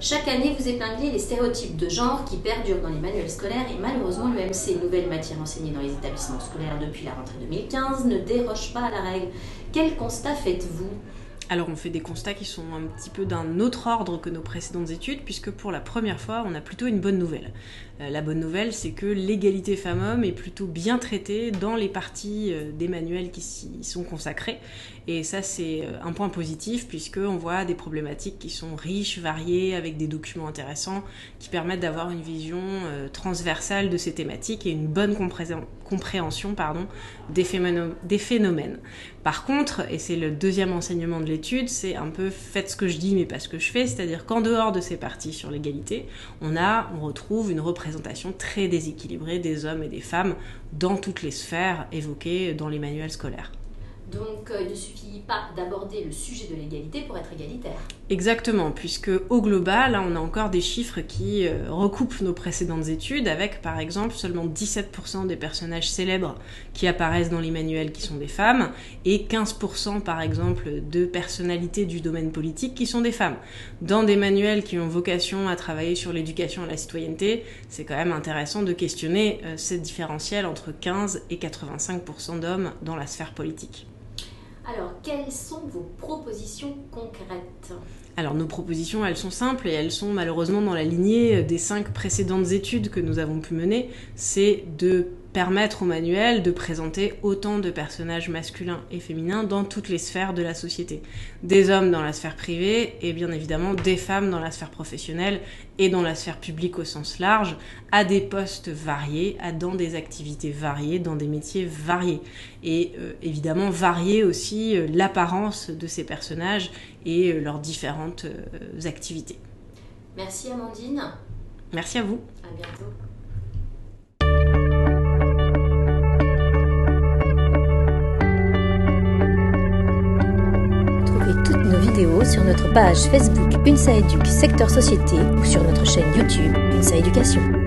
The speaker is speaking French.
Chaque année, vous épinglez les stéréotypes de genre qui perdurent dans les manuels scolaires et malheureusement, l'EMC, nouvelle matière enseignée dans les établissements scolaires depuis la rentrée 2015, ne déroge pas à la règle. Quel constat faites-vous ? Alors on fait des constats qui sont un petit peu d'un autre ordre que nos précédentes études, puisque pour la première fois, on a plutôt une bonne nouvelle. La bonne nouvelle, c'est que l'égalité femmes-hommes est plutôt bien traitée dans les parties des manuels qui s'y sont consacrés. Et ça, c'est un point positif, puisqu'on voit des problématiques qui sont riches, variées, avec des documents intéressants, qui permettent d'avoir une vision transversale de ces thématiques et une bonne compréhension des phénomènes. Par contre, et c'est le deuxième enseignement de l'étude, c'est un peu faites ce que je dis mais pas ce que je fais, c'est-à-dire qu'en dehors de ces parties sur l'égalité, on retrouve une représentation très déséquilibrée des hommes et des femmes dans toutes les sphères évoquées dans les manuels scolaires. Donc il ne suffit pas d'aborder le sujet de l'égalité pour être égalitaire. Exactement, puisque au global, là, on a encore des chiffres qui recoupent nos précédentes études, avec par exemple seulement 17% des personnages célèbres qui apparaissent dans les manuels qui sont des femmes, et 15% par exemple de personnalités du domaine politique qui sont des femmes. Dans des manuels qui ont vocation à travailler sur l'éducation à la citoyenneté, c'est quand même intéressant de questionner ce différentiel entre 15 et 85% d'hommes dans la sphère politique. Alors, quelles sont vos propositions concrètes ? Alors nos propositions, elles sont simples et elles sont malheureusement dans la lignée des 5 précédentes études que nous avons pu mener. C'est de permettre au manuel de présenter autant de personnages masculins et féminins dans toutes les sphères de la société. Des hommes dans la sphère privée et bien évidemment des femmes dans la sphère professionnelle et dans la sphère publique au sens large, à des postes variés, dans des activités variées, dans des métiers variés. Et évidemment varier aussi l'apparence de ces personnages et leurs différentes activités. Merci Amandine. Merci à vous. À bientôt. Retrouvez toutes nos vidéos sur notre page Facebook UNSA Éduc Secteur Société ou sur notre chaîne YouTube UNSA Éducation.